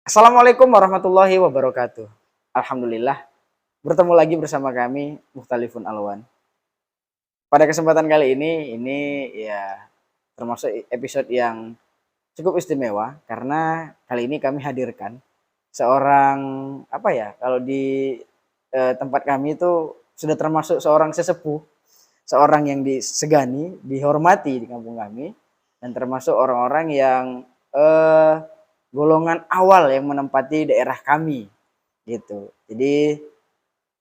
Assalamualaikum warahmatullahi wabarakatuh. Alhamdulillah, bertemu lagi bersama kami Mukhtalifun Alwan. Pada kesempatan kali ini ya termasuk episode yang cukup istimewa karena kali ini kami hadirkan seorang apa ya, kalau di tempat kami itu sudah termasuk seorang sesepuh, seorang yang disegani, dihormati di kampung kami dan termasuk orang-orang yang eh, golongan awal yang menempati daerah kami gitu. Jadi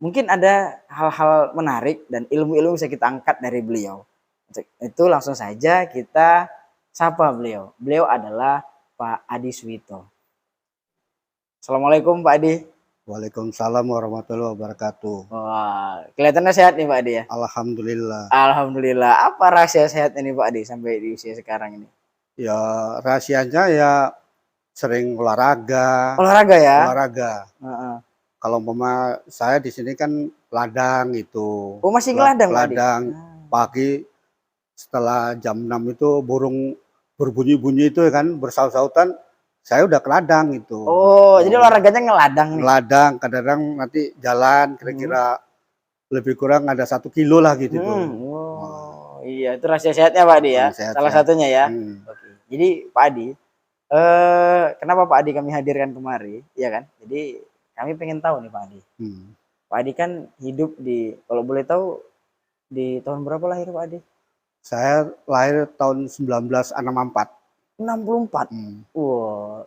mungkin ada hal-hal menarik dan ilmu-ilmu bisa kita angkat dari beliau. Untuk itu langsung saja kita sapa beliau. Beliau adalah Pak Adi Suwito. Assalamualaikum Pak Adi. Waalaikumsalam warahmatullahi wabarakatuh. Wah, kelihatannya sehat nih Pak Adi ya. Alhamdulillah. Alhamdulillah. Apa rahasia sehat ini Pak Adi sampai di usia sekarang ini? Ya rahasianya ya sering olahraga. Olahraga ya. Olahraga. Heeh. Kalau umpama saya di sini kan ladang itu. Oh masih ngeladang Pak Adi? Ladang pagi setelah jam 6 itu burung berbunyi-bunyi itu kan bersaut-sautan, saya udah ke ladang itu. Oh, jadi olahraganya ngeladang nih. Ladang, kadang-kadang nanti jalan kira-kira lebih kurang ada 1 kilo lah gitu tuh. Oh, iya itu rahasia sehatnya Pak Adi ya. Sehat, Salah sehat. satunya ya. Oke. Jadi Pak Adi, kenapa Pak Adi kami hadirkan kemari, ya kan? Jadi kami pengen tahu nih Pak Adi. Pak Adi kan hidup di, kalau boleh tahu di tahun berapa lahir Pak Adi? Saya lahir tahun 1964. 64. Wow.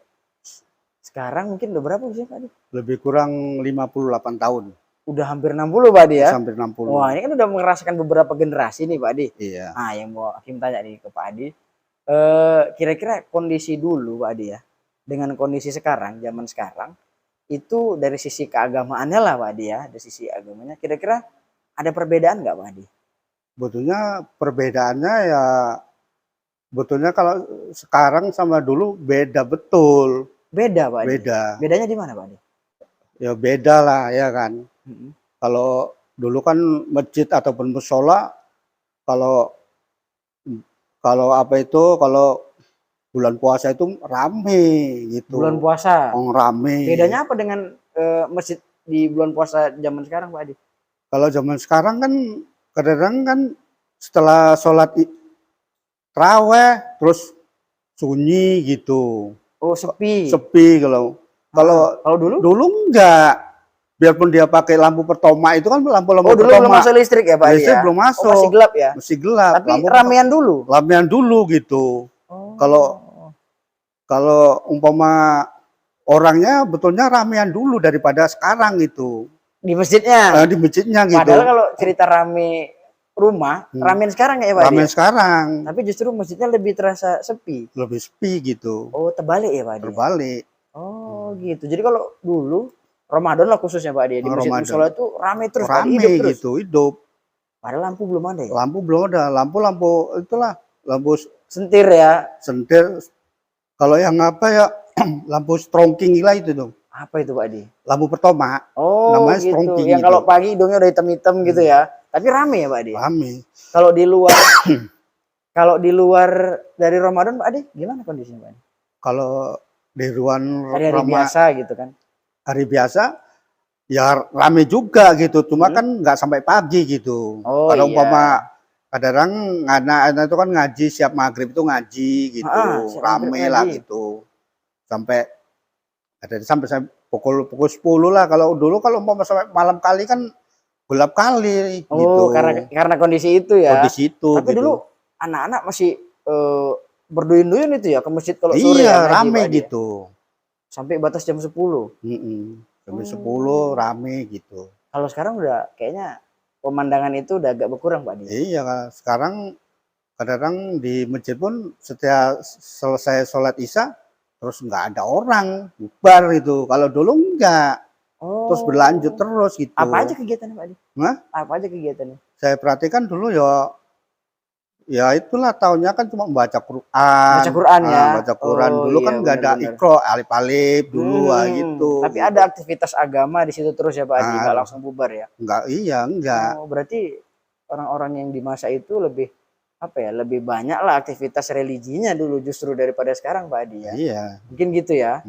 Sekarang mungkin udah berapa usia Pak Adi? Lebih kurang 58 tahun. Udah hampir 60 Pak Adi ya? Hampir 60. Wah, ini kan udah merasakan beberapa generasi nih Pak Adi. Iya. Nah, yang mau Hakim tanya nih ke Pak Adi, kira-kira kondisi dulu Pak Adi ya, dengan kondisi sekarang, zaman sekarang, itu dari sisi keagamaannya lah Pak Adi ya, dari sisi agamanya, kira-kira ada perbedaan nggak Pak Adi? Betulnya perbedaannya ya, betulnya kalau sekarang sama dulu beda betul. Beda Pak Adi? Beda. Bedanya di mana Pak Adi? Ya beda lah ya kan. Kalau dulu kan masjid ataupun musola, kalau kalau bulan puasa itu rame gitu. Bulan puasa. Rame. Bedanya apa dengan masjid di bulan puasa zaman sekarang Pak Adi? Kalau zaman sekarang kan kadang-kadang kan setelah sholat taraweh terus sunyi gitu. Oh sepi. Sepi kalau dulu enggak. Biarpun dia pakai lampu pertoma itu kan lampu-lampu dulu pertoma. belum masuk listrik ya Pak Adi ya? Belum masuk. Masih gelap ya? Masih gelap. Tapi ramean dulu. Ramean dulu gitu. Kalau umpama orangnya betulnya ramean dulu daripada sekarang itu. Di masjidnya? Di masjidnya gitu. Padahal kalau cerita rame rumah, ramean sekarang ya Pak Adi? Ramean sekarang. Tapi justru masjidnya lebih terasa sepi? Lebih sepi gitu. Oh terbalik ya Pak Adi? Terbalik. Oh gitu. Jadi kalau dulu Ramadan lah khususnya Pak Adi, di masjid musola itu rame terus, rame hidup terus. Gitu, hidup. Padahal lampu belum ada ya? Lampu belum ada, lampu itulah, lampu sentir ya? Sentir. Kalau yang apa ya, lampu strongking lah itu dong. Apa itu Pak Adi? Lampu pertama. Oh namanya gitu, strongking yang gitu. Kalau pagi hidungnya udah hitam-hitam gitu ya. Tapi rame ya Pak Adi? Rame. Kalau di luar, kalau di luar dari Ramadan Pak Adi, gimana kondisinya Pak Adi? Kalau di luar hari-hari biasa gitu kan? Hari biasa ya rame juga gitu, cuma kan nggak sampai pagi gitu. Kalau umpama kadang anak-anak itu kan ngaji siap maghrib itu ngaji gitu, rame lah gitu. Sampai sampai pukul 10 lah. Kalau dulu kalau umpama sampai malam kali kan gelap kali gitu. Karena kondisi itu ya. Kondisi itu. Tapi gitu. Dulu anak-anak masih berduyun-duyun itu ya ke masjid kalau sore ya. Iya, rame gitu. Sampai batas jam 10. Sampai 10 rame gitu. Kalau sekarang udah kayaknya pemandangan itu udah agak berkurang Pak Di. Iya, sekarang kadang-kadang di masjid pun setiap selesai sholat isya terus nggak ada orang, bubar itu. Kalau dulu enggak. Terus berlanjut terus gitu. Apa aja kegiatannya Pak Di? Apa aja kegiatannya? Saya perhatikan dulu ya itulah tahunnya kan cuma membaca Quran. Baca Quran ya. Baca Quran dulu kan nggak ada Iqra, alif-alif dulu gitu. Tapi ada aktivitas agama di situ terus ya Pak Adi, nggak langsung bubar ya? Enggak. Oh, berarti orang-orang yang di masa itu lebih apa ya? Lebih banyak lah aktivitas religinya dulu justru daripada sekarang Pak Adi ya. Iya. Mungkin gitu ya.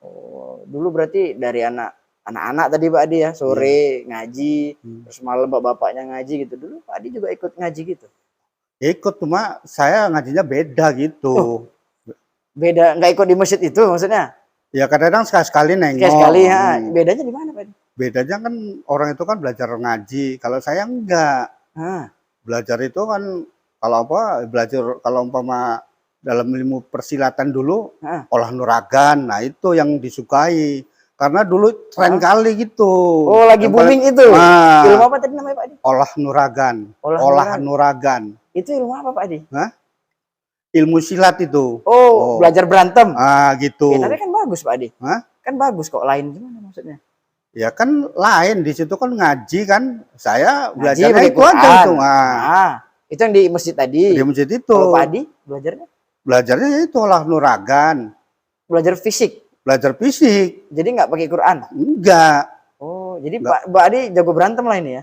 Oh, dulu berarti dari anak-anak tadi Pak Adi ya, sore ngaji, terus malam bapak-bapaknya ngaji gitu. Dulu Pak Adi juga ikut ngaji gitu? Ikut, cuma saya ngajinya beda gitu. Beda, nggak ikut di masjid itu maksudnya? Ya kadang-kadang sekali-sekali nengok. Sekali-sekali ya. Bedanya di mana Pak Adi? Bedanya kan orang itu kan belajar ngaji, kalau saya enggak. Belajar itu kan kalau umpama dalam ilmu persilatan dulu olah nuragan, nah itu yang disukai karena dulu tren kali gitu. Oh, lagi booming itu. Ilmu apa tadi namanya Pak Adi? Olah nuragan. Olah nuragan. Itu ilmu apa Pak Adi? Ilmu silat itu. Oh, belajar berantem. Gitu. Tapi kan bagus Pak Adi. Kan bagus kok, lain gimana maksudnya? Ya kan lain, di situ kan ngaji kan, saya belajarnya itu aja itu. Itu yang di masjid tadi. Di masjid itu. Kalau Pak Adi belajarnya? Belajarnya itu olah nuragan. Belajar fisik. Belajar fisik. Jadi nggak pakai Quran? Enggak. Oh, jadi Pak Adi jago berantem lah ini ya?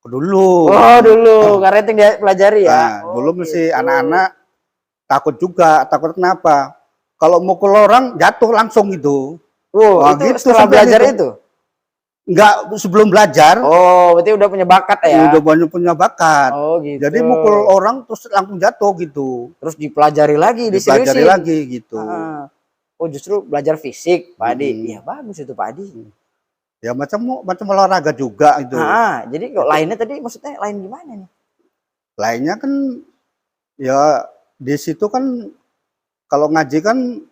Dulu. Oh, dulu. Karena itu yang dia pelajari ya? Dulu mesti anak-anak takut juga. Takut kenapa? Kalau mukul orang jatuh langsung gitu. Oh, itu gitu, setelah belajar itu? Enggak, sebelum belajar. Oh, berarti udah punya bakat ya? Udah banyak punya bakat. Oh, gitu. Jadi mukul orang terus langsung jatuh gitu. Terus dipelajari lagi, dipelajari lagi gitu. Oh, justru belajar fisik, Pak Adi. Iya, bagus itu Pak Adi. Ya macam olahraga juga itu. Jadi kok lainnya tadi maksudnya lain gimana nih? Lainnya kan ya di situ kan kalau ngaji kan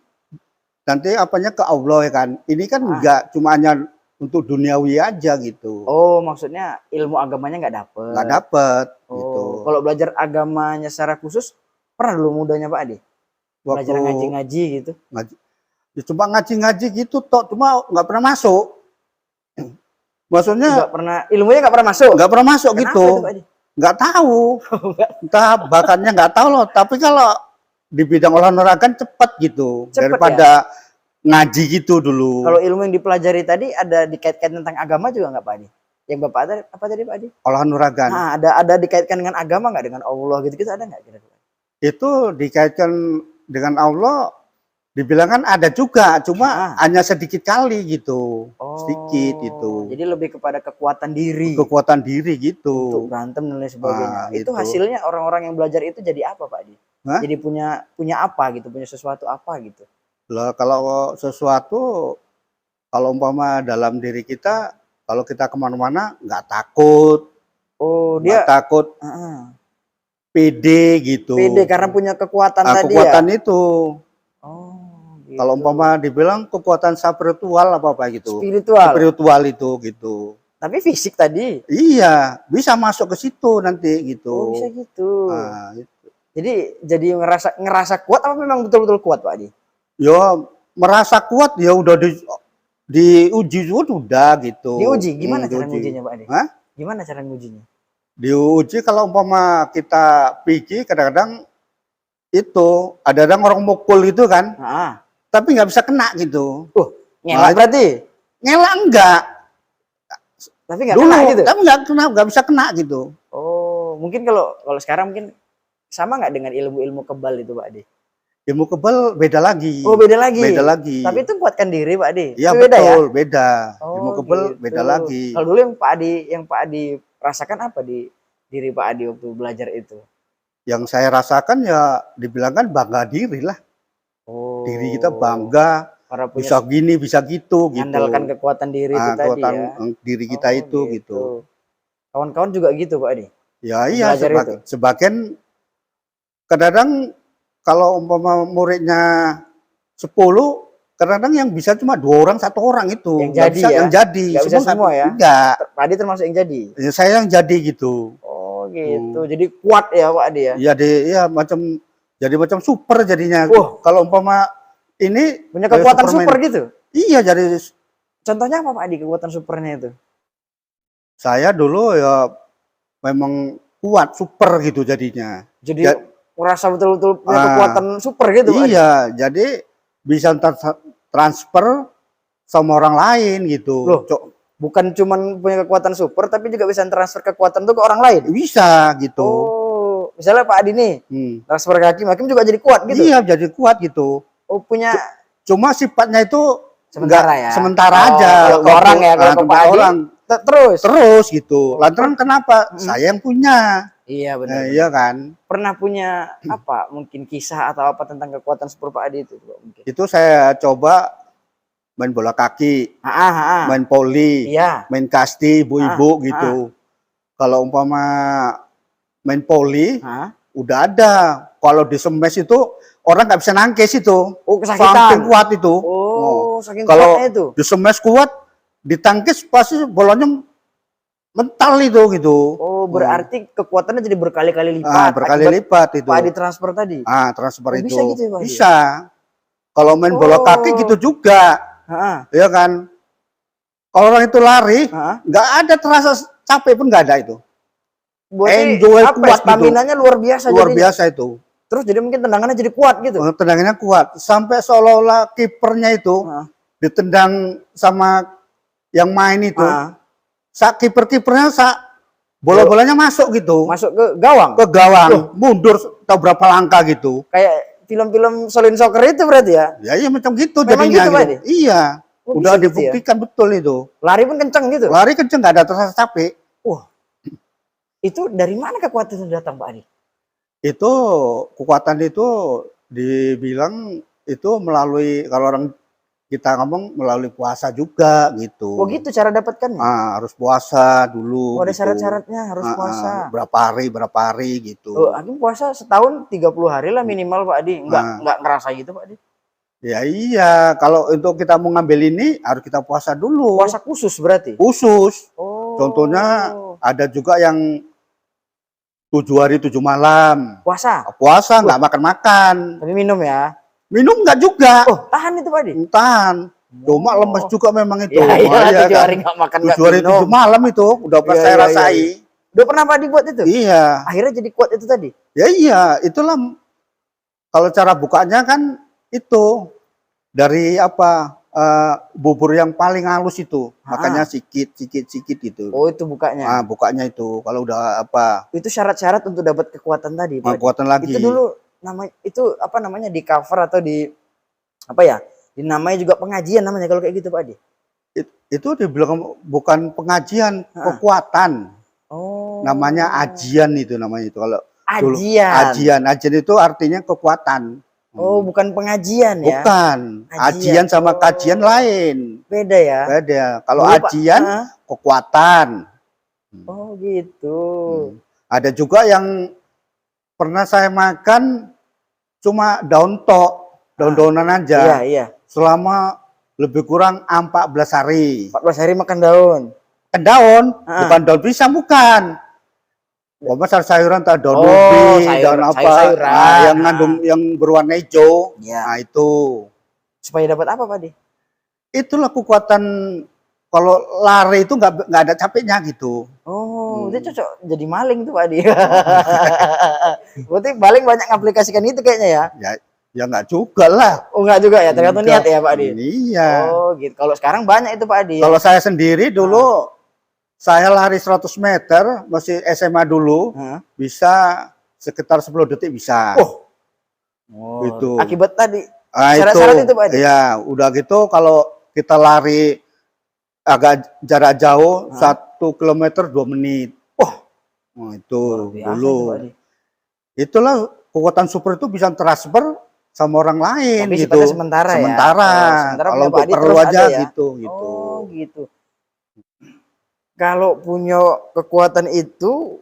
nanti apanya ke Allah ya kan. Ini kan enggak cuma hanya untuk duniawi aja gitu. Oh, maksudnya ilmu agamanya nggak dapet? Nggak dapet. Oh, gitu. Kalau belajar agamanya secara khusus, pernah dulu mudanya Pak Adi? Belajar ngaji-ngaji gitu? Ngaji. Ya, cuma ngaji-ngaji gitu, cuma nggak pernah masuk. Maksudnya nggak pernah, ilmunya nggak pernah masuk? Nggak pernah masuk. Kenapa gitu. Itu, Pak Adi? Nggak tahu. Entah bakatnya nggak tahu loh. Tapi kalau di bidang olahraga cepat gitu. Cepet daripada ya? Ngaji gitu dulu. Kalau ilmu yang dipelajari tadi ada dikaitkan tentang agama juga nggak Pak Adi? Yang Bapak ada apa tadi Pak Adi? Olah nuragan. Nah, ada dikaitkan dengan agama nggak, dengan Allah gitu-gitu ada nggak kira-kira? Itu dikaitkan dengan Allah, dibilang kan ada juga, cuma hanya sedikit kali gitu. Sedikit gitu. Jadi lebih kepada kekuatan diri. Kekuatan diri gitu. Untuk berantem dan lain sebagainya. Itu hasilnya orang-orang yang belajar itu jadi apa Pak Adi? Jadi punya apa gitu, punya sesuatu apa gitu? Lah kalau sesuatu, kalau umpama dalam diri kita, kalau kita kemana-mana nggak takut. Oh, dia takut. Pede gitu. Pede karena punya kekuatan tadi kekuatan ya? Itu. Oh, gitu. Kalau umpama dibilang kekuatan spiritual apa gitu. Spiritual itu gitu. Tapi fisik tadi? Iya, bisa masuk ke situ nanti gitu. Oh, bisa gitu. Gitu. Jadi ngerasa kuat apa memang betul-betul kuat Pak Adi? Ya merasa kuat ya udah diuji udah gitu. Diuji gimana cara ngujinya Pak Adi? Gimana cara ngujinya? Diuji kalau umpama kita pergi kadang-kadang itu ada orang mukul gitu kan. Tapi nggak bisa kena gitu. Ngelak berarti? Ngelak enggak. Tapi nggak kena gitu? Tapi nggak bisa kena gitu. Oh, mungkin kalau sekarang mungkin sama nggak dengan ilmu-ilmu kebal itu Pak Adi? Ilmu kebal beda lagi. Oh, beda lagi. Beda lagi. Tapi itu kuatkan diri Pak Adi. Iya betul, beda. Ilmu kebal beda lagi. Kalau dulu yang Pak Adi rasakan apa di diri Pak Adi waktu belajar itu? Yang saya rasakan ya dibilangkan bangga diri lah. Oh. Diri kita bangga. Bisa gini, bisa gitu. Mengandalkan kekuatan diri itu tadi ya. Diri kita itu gitu. Kawan-kawan juga gitu Pak Adi? Ya iya, sebagian kadang-kadang kalau umpama muridnya 10, kadang-kadang yang bisa cuma 2 orang, 1 orang itu. Yang jadi ya? Yang jadi. Nggak bisa semua ya? Enggak. Pak Adi termasuk yang jadi? Ya, saya yang jadi gitu. Oh gitu. Jadi kuat ya Pak Adi ya? Iya, jadi macam super jadinya. Kalau umpama ini punya kekuatan super gitu? Iya, jadi. Contohnya apa Pak Adi kekuatan supernya itu? Saya dulu ya memang kuat super gitu jadinya. Jadi merasa betul-betul punya kekuatan super gitu Pak? Iya, jadi bisa transfer sama orang lain gitu. Loh, bukan cuma punya kekuatan super, tapi juga bisa transfer kekuatan itu ke orang lain? Bisa gitu. Oh, misalnya Pak Adi nih, transfer ke Hakim juga jadi kuat gitu? Iya, jadi kuat gitu. Oh, punya. Cuma sifatnya itu Sementara ya. Sementara aja. Kalau ke orang ya, kalau ke Pak Adi orang terus gitu. Lantaran kenapa? Saya yang punya. Iya benar. Iya kan. Pernah punya apa? Mungkin kisah atau apa tentang kekuatan super Pak Adi itu mungkin? Itu saya coba main bola kaki, main poli, main kasti, ibu-ibu gitu. Kalau umpama main poli, udah ada. Kalau di semes itu orang nggak bisa nangkis itu. Oh, kesakitan. Saking kuat itu. Saking kalau kuatnya itu. Di semes kuat, ditangkis pasti bolanya mental itu gitu. Oh, berarti kekuatannya jadi berkali-kali lipat. Berkali lipat itu. Pak Adi transfer tadi. Transfer itu. Bisa gitu ya, Pak Adi? Bisa. Kalau main bola kaki gitu juga. Ya kan. Kalau orang itu lari, nggak ada terasa capek pun nggak ada itu. Enjoy kuat, staminanya gitu. Luar biasa. Luar biasa itu. Terus jadi mungkin tendangannya jadi kuat gitu. Tendangannya kuat. Sampai seolah-olah kipernya itu ditendang sama yang main itu. Kipernya bola-bolanya masuk gitu. Masuk ke gawang. Ke gawang. Mundur tahu berapa langkah gitu. Kayak film-film Solin Soccer itu berarti ya? Ya iya macam gitu memang jadinya. Gitu, Pak Adi? Iya. Udah dibuktikan ya? Betul itu. Lari pun kenceng gitu? Lari kenceng, nggak ada terasa capek. Wah. Itu dari mana kekuatan itu datang, Pak Adi? Itu kekuatan itu dibilang itu melalui, kalau orang kita ngomong melalui puasa juga gitu. Oh gitu cara dapatkannya? Harus puasa dulu. Ada syarat-syaratnya harus puasa. Berapa hari gitu. Oh, Adi puasa setahun 30 hari lah minimal Pak Adi. Enggak ngerasa gitu Pak Adi? Ya iya, kalau untuk kita mau ngambil ini harus kita puasa dulu. Puasa khusus berarti? Khusus. Contohnya ada juga yang 7 hari 7 malam. Puasa nggak makan-makan. Tapi minum ya? Minum nggak juga. Oh, tahan itu Pak Adi? Tahan. Cuma lemes juga memang itu. Iya, 7 hari nggak makan, 7 hari 7 malam itu udah pernah saya rasai. Udah pernah Pak Adi buat itu? Iya. Akhirnya jadi kuat itu tadi? Ya iya, itulah. Kalau cara bukanya kan itu dari apa, bubur yang paling halus itu. Makanya sikit itu. Oh, itu bukanya? Bukanya itu. Kalau udah apa. Itu syarat-syarat untuk dapat kekuatan tadi Pak Adi? Kekuatan lagi. Itu dulu itu apa namanya, di cover atau di apa ya, dinamai juga pengajian namanya kalau kayak gitu Pak Adi? Itu dibilang bukan pengajian, kekuatan. Namanya ajian itu namanya itu. Kalau ajian. Ajian itu artinya kekuatan. Oh, bukan pengajian ya? Bukan. Ajian sama kajian lain. Beda ya? Beda. Kalau ajian kekuatan. Oh gitu. Ada juga yang pernah saya makan cuma daun tok, daun-daunan aja. Iya. Selama lebih kurang 14 hari. 14 hari makan daun? Daun, bukan daun pisang, bukan. Sayuran, daun ubi, daun apa, yang ngandung yang berwarna hijau. Nah itu. Supaya dapat apa Pak Adi? Itulah kekuatan. Kalau lari itu nggak ada capeknya gitu. Oh, dia cocok jadi maling tuh Pak Adi. Berarti maling banyak aplikasikan itu kayaknya ya? Ya nggak juga lah. Oh nggak juga ya, tergantung niat ya Pak Adi? Iya. Oh gitu. Kalau sekarang banyak itu Pak Adi. Kalau saya sendiri dulu, saya lari 100 meter, masih SMA dulu, bisa sekitar 10 detik bisa. Gitu. Akibat tadi syarat-syarat itu Pak Adi? Ya, udah gitu kalau kita lari agak jarak jauh, 1 kilometer 2 menit. Nah, itu dulu. Itulah kekuatan super itu bisa transfer sama orang lain. Tapi gitu. Sementara ya? Sementara kalau untuk perlu aja ya? gitu. Oh gitu. Kalau punya kekuatan itu,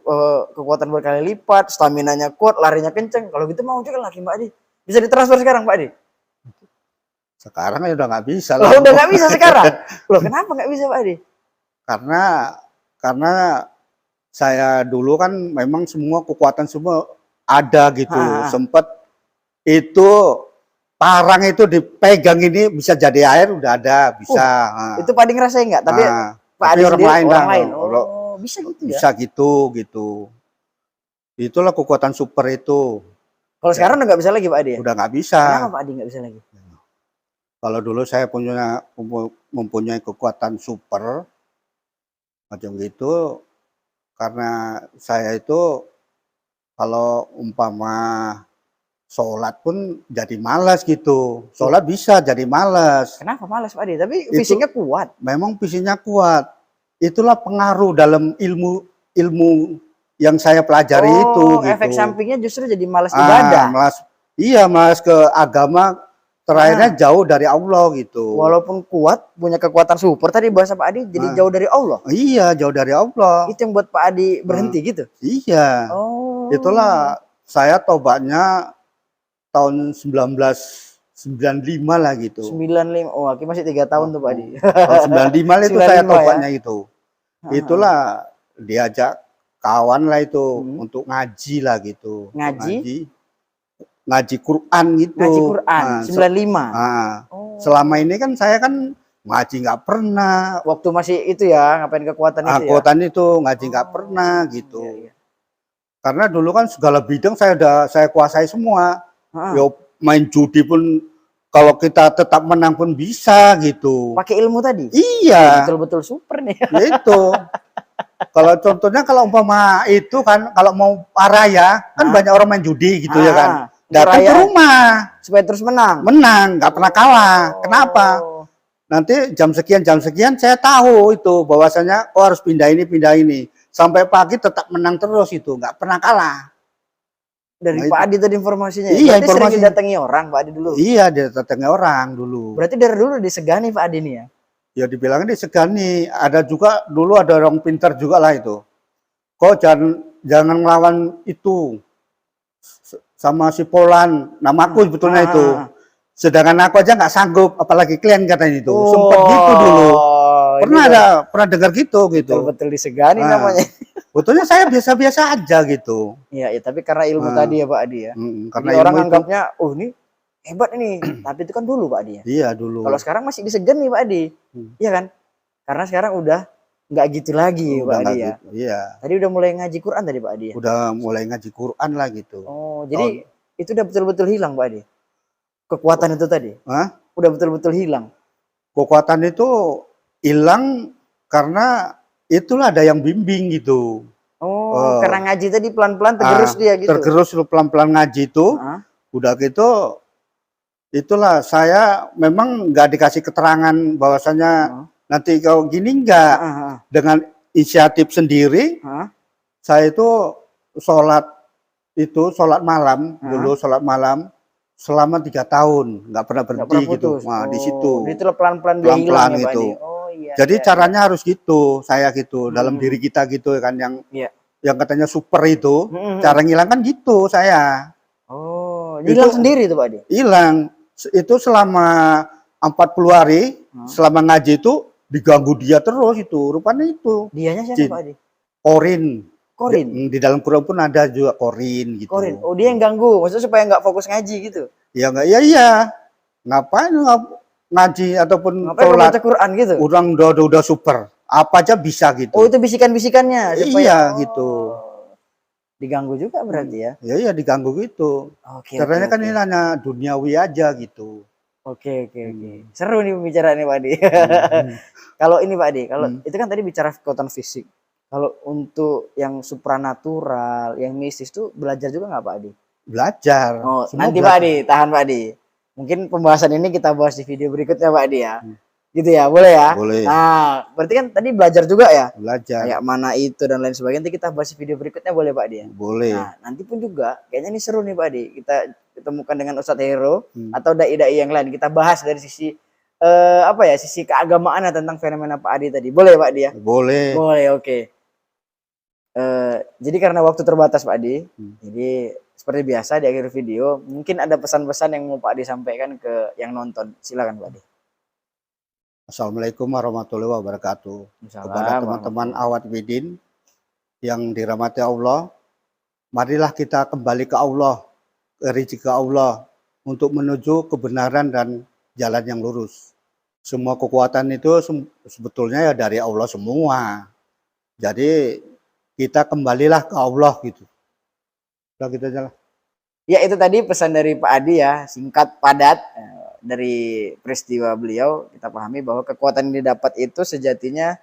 kekuatan berkali lipat, staminanya kuat, larinya kenceng. Kalau gitu mau juga lagi Mbak Adi. Bisa ditransfer sekarang Pak Adi? Sekarang ya udah nggak bisa lah. Udah nggak bisa sekarang? Loh kenapa nggak bisa Pak Adi? Karena saya dulu kan memang semua kekuatan semua ada gitu. Sempet itu parang itu dipegang ini bisa jadi air, udah ada, bisa. Itu Pak Adi ngerasain nggak? Tapi Pak Adi orang lain. Bisa gitu ya? Bisa gitu. Itulah kekuatan super itu. Kalau sekarang udah nggak bisa lagi Pak Adi ya? Udah nggak bisa. Kenapa Pak Adi nggak bisa lagi? Kalau dulu saya mempunyai kekuatan super macam gitu, karena saya itu kalau umpama sholat pun jadi malas gitu. Sholat bisa jadi malas. Kenapa malas Pak Adi? Tapi Itu fisiknya kuat. memang fisiknya kuat. Itulah pengaruh dalam ilmu yang saya pelajari itu Efek gitu. sampingnya justru jadi malas ibadah. Malas, iya malas ke agama, terakhirnya jauh dari Allah gitu. Walaupun kuat, punya kekuatan super tadi bahasa Pak Adi, jadi jauh dari Allah. Iya, jauh dari Allah. Itu yang buat Pak Adi berhenti gitu? Iya. Itulah saya tobatnya tahun 1995 lah gitu. 95, oh masih 3 tahun tuh Pak Adi. Tahun 95 itu saya tobatnya itu. Itulah diajak kawan lah itu untuk ngaji lah gitu. Ngaji Quran gitu. Ngaji Quran, 95. Selama ini kan saya kan ngaji nggak pernah. Waktu masih itu ya, ngapain kekuatan itu ya? Kekuatan itu ngaji nggak pernah gitu. Karena dulu kan segala bidang saya kuasai semua. Yo main judi pun kalau kita tetap menang pun bisa gitu. Pakai ilmu tadi? Iya. Betul-betul super nih. Itu. Kalau contohnya kalau umpama itu kan kalau mau paraya kan banyak orang main judi gitu ya kan. Datang ke rumah supaya terus menang. Menang, nggak pernah kalah. Kenapa? Nanti jam sekian saya tahu itu bahwasanya harus pindah ini. Sampai pagi tetap menang terus itu, nggak pernah kalah. Dari Pak Adi tadi informasinya. Iya, berarti sering didatangi orang Pak Adi dulu. Iya, didatangi orang dulu. Berarti dari dulu disegani Pak Adi nih ya? Ya dibilangnya disegani. Ada juga dulu ada orang pintar juga lah itu. Kok jangan melawan itu sama si Polan. Namaku sebetulnya itu. Sedangkan aku aja nggak sanggup, apalagi klien katanya itu. Sempat gitu dulu. Pernah dengar gitu. Betul-betul disegani namanya. Betulnya saya biasa-biasa aja gitu. Iya, tapi karena ilmu tadi ya Pak Adi ya. Karena orang anggapnya, oh ini hebat ini. Tapi itu kan dulu Pak Adi ya. Iya dulu. Kalau sekarang masih disegani Pak Adi. Iya kan? Karena sekarang udah nggak gitu lagi Pak Adi ya. Gitu. Iya. Tadi udah mulai ngaji Quran tadi Pak Adi ya. Udah mulai ngaji Quran lah gitu. Oh, jadi itu udah betul-betul hilang Pak Adi. Kekuatan itu tadi. Udah betul-betul hilang. Kekuatan itu hilang karena itulah ada yang bimbing gitu. Karena ngaji tadi pelan-pelan tergerus dia gitu. Tergerus pelan-pelan ngaji itu. Udah gitu itulah saya memang nggak dikasih keterangan bahwasanya nanti kalau gini enggak. Dengan inisiatif sendiri saya itu sholat malam dulu, sholat malam selama 3 tahun nggak pernah berhenti gitu. Nah, di situ itu pelan-pelan dia hilang ya, gitu. Iya, jadi caranya harus gitu, saya gitu dalam diri kita gitu kan yang katanya super itu, cara ngilangkan gitu saya. Hilang sendiri itu Pak Adi? Hilang. Itu selama 40 hari, selama ngaji itu diganggu dia terus itu, rupanya itu. Dianya siapa Pak Adi? Korin. Di dalam Quran pun ada juga korin gitu. Korin. Oh, dia yang ganggu, maksudnya supaya nggak fokus ngaji gitu? Ya nggak, iya. Ngapain ngaji ataupun sholat Quran gitu? Udah super. Apa aja bisa gitu. Oh, itu bisikan-bisikannya? Iya gitu. Diganggu juga berarti ya? Iya diganggu gitu. Caranya kan ini hanya duniawi aja gitu. Oke. Seru nih pembicaraan nih Pak Adi. Kalau ini Pak Adi, kalau itu kan tadi bicara kekuatan fisik. Kalau untuk yang supranatural, yang mistis tuh belajar juga nggak Pak Adi? Belajar. Nanti Pak Adi, tahan Pak Adi. Mungkin pembahasan ini kita bahas di video berikutnya Pak Adi ya. Gitu ya, boleh ya? Boleh. Nah, berarti kan tadi belajar juga ya? Belajar. Kayak mana itu dan lain sebagainya, nanti kita bahas di video berikutnya boleh Pak Adi ya? Boleh. Nah, nanti pun juga, kayaknya ini seru nih Pak Adi. Kita ketemukan dengan Ustadz Hero atau dai-dai yang lain. Kita bahas dari sisi sisi keagamaan tentang fenomena Pak Adi tadi. Boleh Pak Adi ya? Boleh. Boleh, oke. Jadi karena waktu terbatas Pak Adi, jadi seperti biasa di akhir video, mungkin ada pesan-pesan yang mau Pak Adi sampaikan ke yang nonton. Silakan Pak Adi. Assalamualaikum warahmatullahi wabarakatuh. Kepada teman-teman Awad Widin yang dirahmati Allah, marilah kita kembali ke Allah, ke rezeki Allah, untuk menuju kebenaran dan jalan yang lurus. Semua kekuatan itu sebetulnya ya dari Allah semua. Jadi kita kembalilah ke Allah gitu. Udah gitu aja lah. Ya itu tadi pesan dari Pak Adi ya, singkat padat. Dari peristiwa beliau kita pahami bahwa kekuatan yang didapat itu sejatinya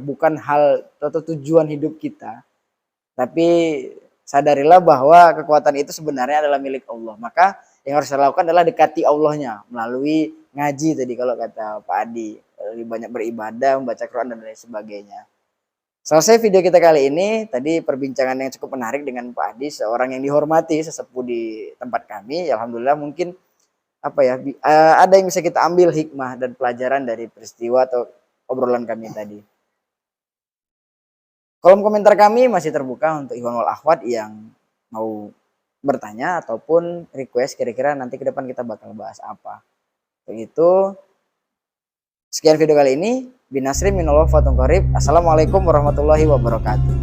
bukan hal atau tujuan hidup kita, tapi sadarilah bahwa kekuatan itu sebenarnya adalah milik Allah. Maka yang harus kita lakukan adalah dekati Allahnya melalui ngaji tadi kalau kata Pak Adi, lebih banyak beribadah, membaca Quran dan lain sebagainya. Selesai video kita kali ini, tadi perbincangan yang cukup menarik dengan Pak Adi, seorang yang dihormati, sesepuh di tempat kami. Alhamdulillah mungkin ada yang bisa kita ambil hikmah dan pelajaran dari peristiwa atau obrolan kami tadi. Kolom komentar kami masih terbuka untuk Ikhwan wal Akhwat yang mau bertanya ataupun request kira-kira nanti ke depan kita bakal bahas apa. Begitu. Sekian video kali ini. Binasri minallah wa tungqarib. Assalamualaikum warahmatullahi wabarakatuh.